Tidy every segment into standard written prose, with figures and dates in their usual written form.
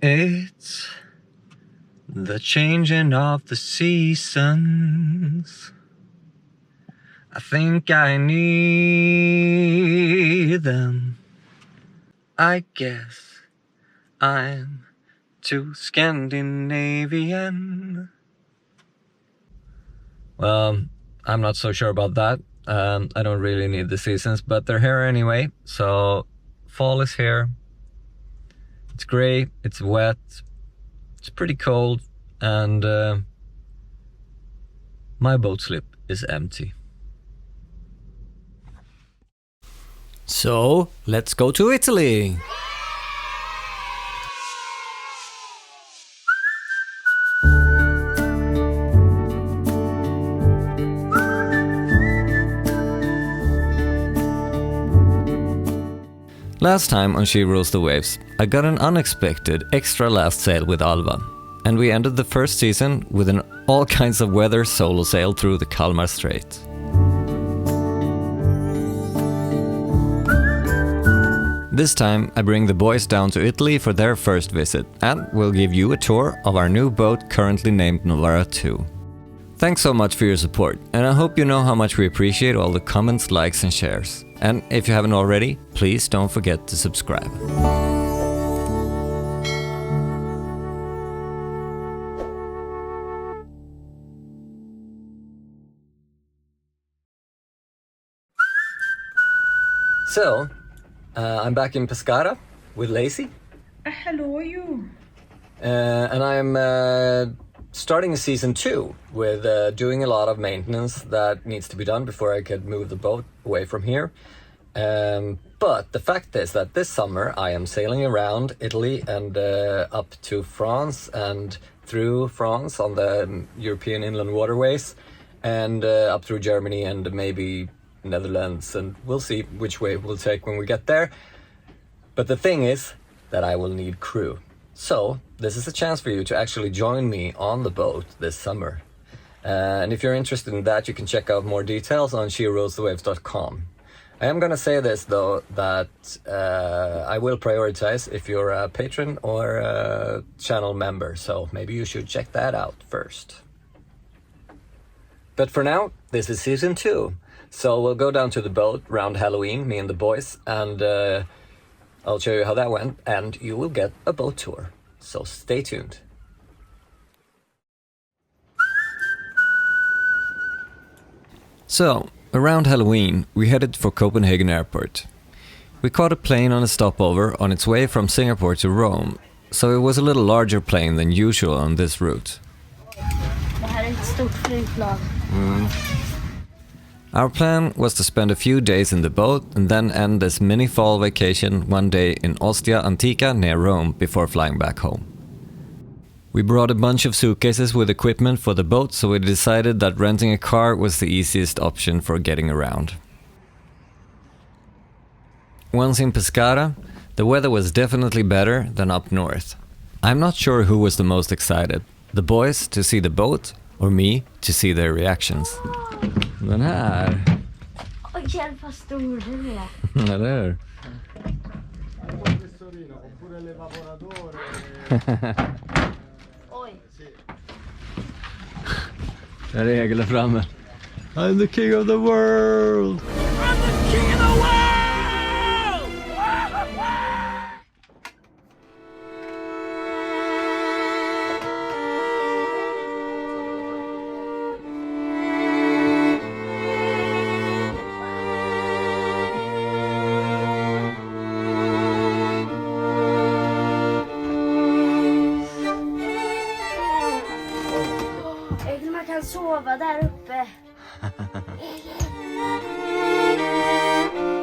It's the changing of the seasons. I think I need them. I guess I'm too Scandinavian. Well, I'm not so sure about that. I don't really need the seasons, but they're here anyway. So fall is here. It's gray, it's wet, it's pretty cold, and my boat slip is empty. So, let's go to Italy! Last time on She Rules the Waves, I got an unexpected extra last sail with Alva, and we ended the first season with an all kinds of weather solo sail through the Kalmar Strait. This time I bring the boys down to Italy for their first visit, and we'll give you a tour of our new boat currently named Novara 2. Thanks so much for your support, and I hope you know how much we appreciate all the comments, likes and shares. And if you haven't already, please don't forget to subscribe. So, I'm back in Pescara with Lazie. Hello, you. And I'm starting season 2 with doing a lot of maintenance that needs to be done before I could move the boat away from here. But the fact is that this summer I am sailing around Italy and up to France and through France on the European inland waterways and up through Germany and maybe Netherlands, and we'll see which way we'll take when we get there. But the thing is that I will need crew. So this is a chance for you to actually join me on the boat this summer. And if you're interested in that, you can check out more details on sherulesthewaves.com. I am going to say this though, that I will prioritize if you're a patron or a channel member, so maybe you should check that out first. But for now, this is season 2. So we'll go down to the boat around Halloween, me and the boys, and I'll show you how that went, and you will get a boat tour. So stay tuned. So, around Halloween, we headed for Copenhagen Airport. We caught a plane on a stopover on its way from Singapore to Rome, so it was a little larger plane than usual on this route. Det här är ett stort flygplan. Our plan was to spend a few days in the boat and then end this mini fall vacation one day in Ostia, Antica near Rome before flying back home. We brought a bunch of suitcases with equipment for the boat, so we decided that renting a car was the easiest option for getting around. Once in Pescara, the weather was definitely better than up north. I'm not sure who was the most excited, the boys to see the boat or me to see their reactions. Den här. Oj, hjälp vad stor den är. Eller hur? Oj. Där är Egil framme. I'm the king of the world! I'm the king of the world! Man kan sova där uppe.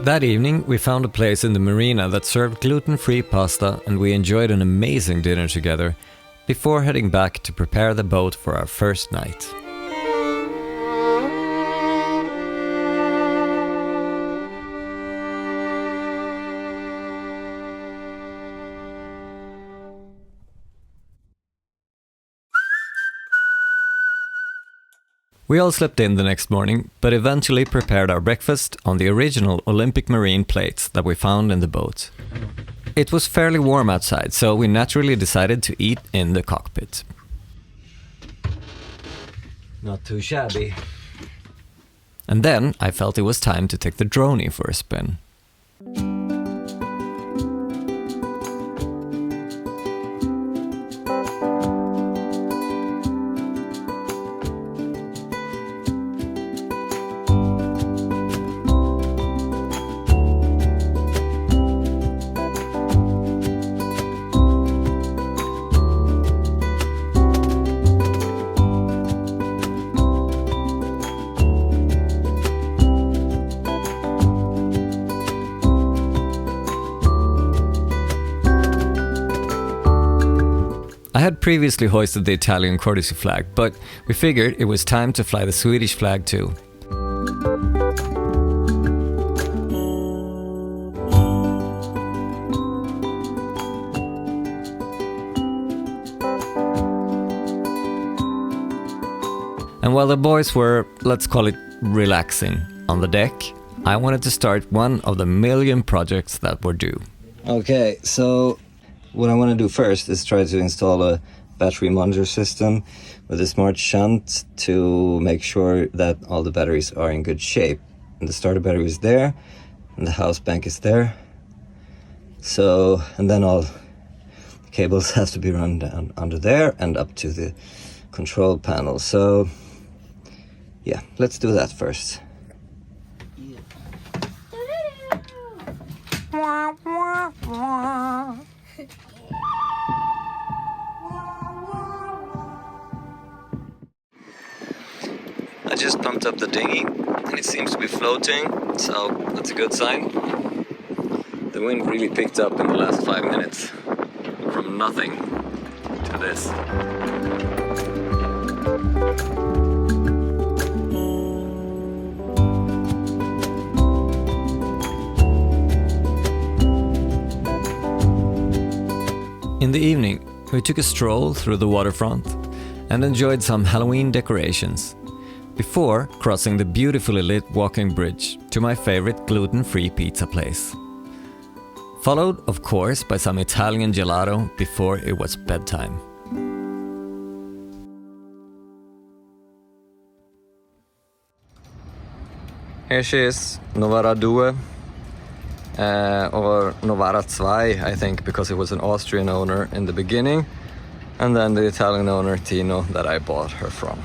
That evening, we found a place in the marina that served gluten-free pasta, and we enjoyed an amazing dinner together before heading back to prepare the boat for our first night. We all slept in the next morning, but eventually prepared our breakfast on the original Olympic marine plates that we found in the boat. It was fairly warm outside, so we naturally decided to eat in the cockpit. Not too shabby. And then I felt it was time to take the droney for a spin. I had previously hoisted the Italian courtesy flag, but we figured it was time to fly the Swedish flag too. And while the boys were, let's call it, relaxing on the deck, I wanted to start one of the million projects that were due. Okay, so what I want to do first is try to install a battery monitor system with a smart shunt to make sure that all the batteries are in good shape. And the starter battery is there, and the house bank is there. So, and then all the cables have to be run down under there and up to the control panel. So, yeah, let's do that first. I just pumped up the dinghy and it seems to be floating, so that's a good sign. The wind really picked up in the last 5 minutes, from nothing to this. In the evening, we took a stroll through the waterfront and enjoyed some Halloween decorations, before crossing the beautifully lit walking bridge to my favorite gluten-free pizza place. Followed, of course, by some Italian gelato before it was bedtime. Here she is, Novara 2, or Novara 2, I think, because it was an Austrian owner in the beginning, and then the Italian owner, Tino, that I bought her from.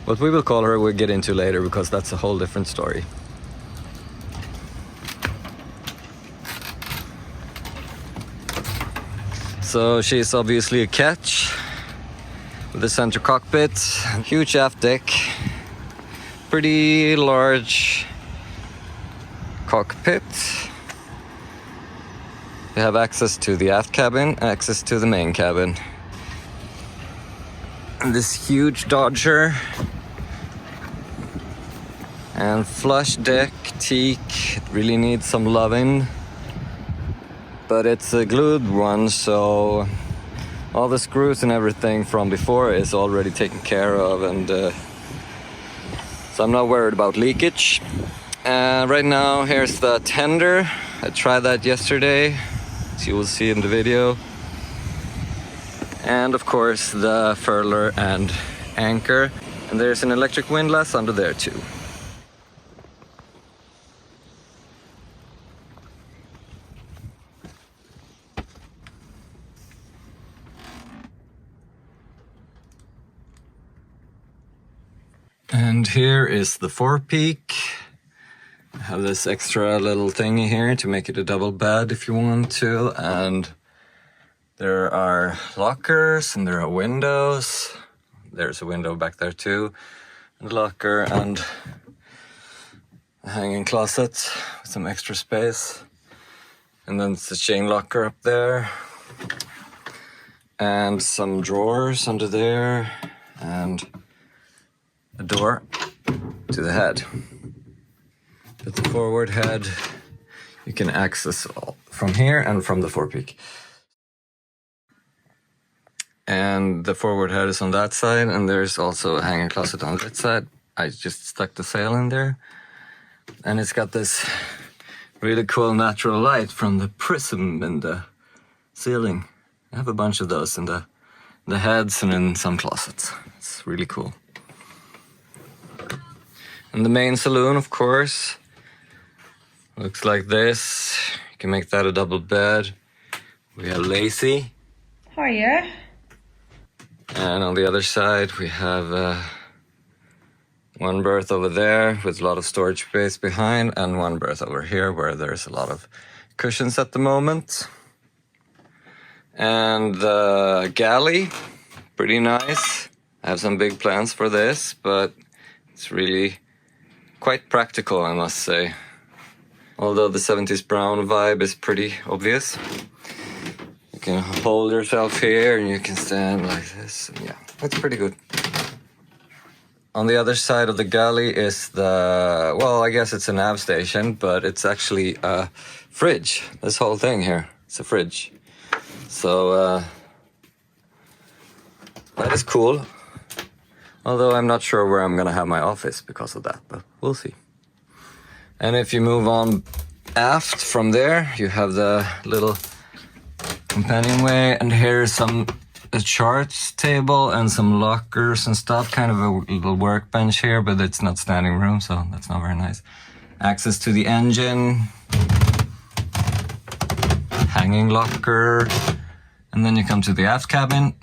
What we will call her, we'll get into later, because that's a whole different story. So she's obviously a catch, with the center cockpit, huge aft deck, pretty large cockpit. We have access to the aft cabin, access to the main cabin. And this huge Dodger and flush deck, teak. It really needs some loving, but it's a glued one, so all the screws and everything from before is already taken care of, and so I'm not worried about leakage. Right now, here's the tender. I tried that yesterday, as you will see in the video. And of course the furler and anchor. And there's an electric windlass under there too. And here is the forepeak. I have this extra little thingy here to make it a double bed if you want to, and there are lockers and there are windows. There's a window back there too, and locker and a hanging closet with some extra space. And then it's a chain locker up there, and some drawers under there, and a door to the head. But the forward head you can access all from here and from the forepeak. And the forward head is on that side, and there's also a hanging closet on that side. I just stuck the sail in there, and it's got this really cool natural light from the prism in the ceiling. I have a bunch of those in the heads and in some closets. It's really cool. And the main saloon, of course, looks like this. You can make that a double bed. We have Lazie. Hiya. And on the other side, we have one berth over there with a lot of storage space behind, and one berth over here where there's a lot of cushions at the moment. And the galley, pretty nice. I have some big plans for this, but it's really quite practical, I must say. Although the 70s brown vibe is pretty obvious. You can hold yourself here and you can stand like this. And yeah, that's pretty good. On the other side of the galley is the, well, I guess it's a nav station, but it's actually a fridge. This whole thing here, it's a fridge. So that is cool. Although I'm not sure where I'm gonna have my office because of that, but we'll see. And if you move on aft from there, you have the little companionway, and here's a charts table and some lockers and stuff, kind of a little workbench here, but it's not standing room, so that's not very nice. Access to the engine, hanging locker, and then you come to the aft cabin.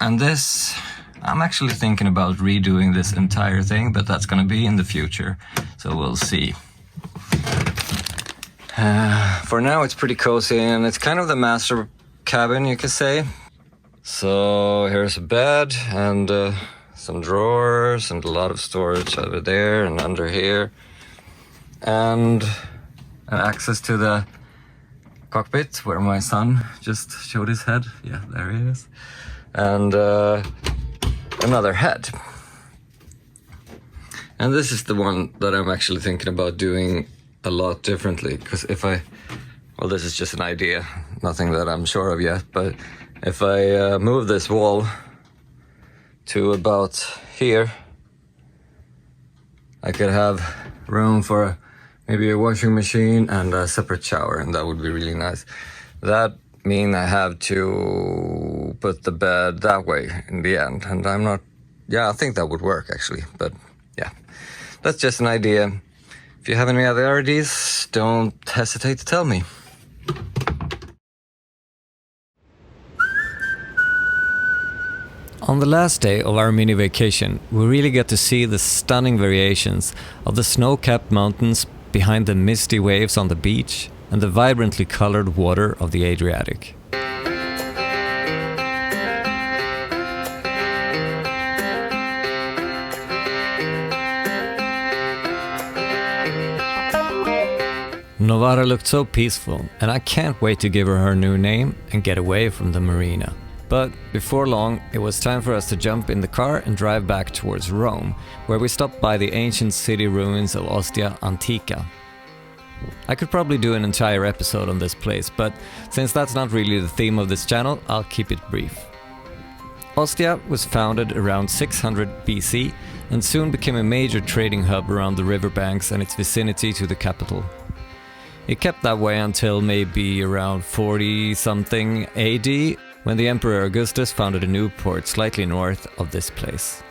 And this, I'm actually thinking about redoing this entire thing, but that's gonna be in the future, so we'll see. For now, it's pretty cozy, and it's kind of the master cabin, you could say. So here's a bed and some drawers and a lot of storage over there and under here. And access to the cockpit where my son just showed his head. Yeah, there he is. And another head. And this is the one that I'm actually thinking about doing a lot differently, because well, this is just an idea, nothing that I'm sure of yet, but if I move this wall to about here, I could have room for maybe a washing machine and a separate shower, and that would be really nice. That means I have to put the bed that way in the end, and I'm not, yeah, I think that would work actually, but yeah, that's just an idea. If you have any other ideas, don't hesitate to tell me. On the last day of our mini vacation, we really get to see the stunning variations of the snow-capped mountains behind the misty waves on the beach and the vibrantly colored water of the Adriatic. Novara looked so peaceful, and I can't wait to give her her new name and get away from the marina. But before long, it was time for us to jump in the car and drive back towards Rome, where we stopped by the ancient city ruins of Ostia, Antica. I could probably do an entire episode on this place, but since that's not really the theme of this channel, I'll keep it brief. Ostia was founded around 600 BC and soon became a major trading hub around the riverbanks and its vicinity to the capital. It kept that way until maybe around 40-something AD, when the Emperor Augustus founded a new port slightly north of this place.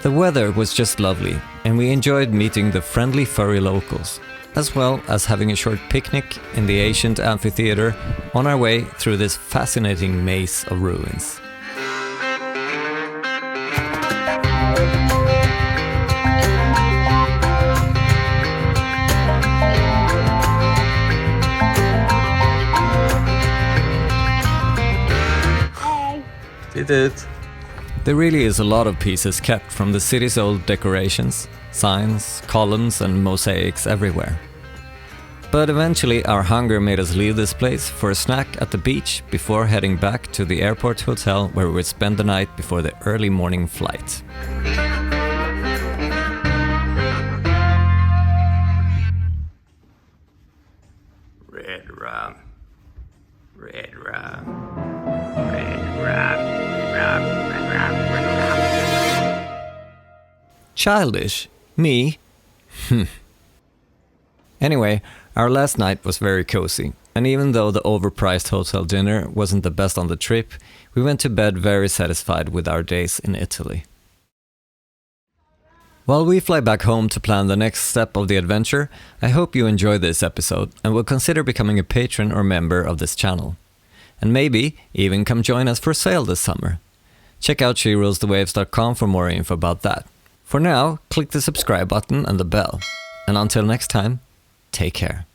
The weather was just lovely, and we enjoyed meeting the friendly furry locals, as well as having a short picnic in the ancient amphitheater on our way through this fascinating maze of ruins. Did it. There really is a lot of pieces kept from the city's old decorations, signs, columns and mosaics everywhere. But eventually our hunger made us leave this place for a snack at the beach before heading back to the airport hotel where we would spend the night before the early morning flight. Red rum. Red rum. Red rum. Childish? Me? Anyway, our last night was very cozy, and even though the overpriced hotel dinner wasn't the best on the trip, we went to bed very satisfied with our days in Italy. While we fly back home to plan the next step of the adventure, I hope you enjoy this episode and will consider becoming a patron or member of this channel. And maybe even come join us for sail this summer. Check out sherulesthewaves.com for more info about that. For now, click the subscribe button and the bell. And until next time, take care.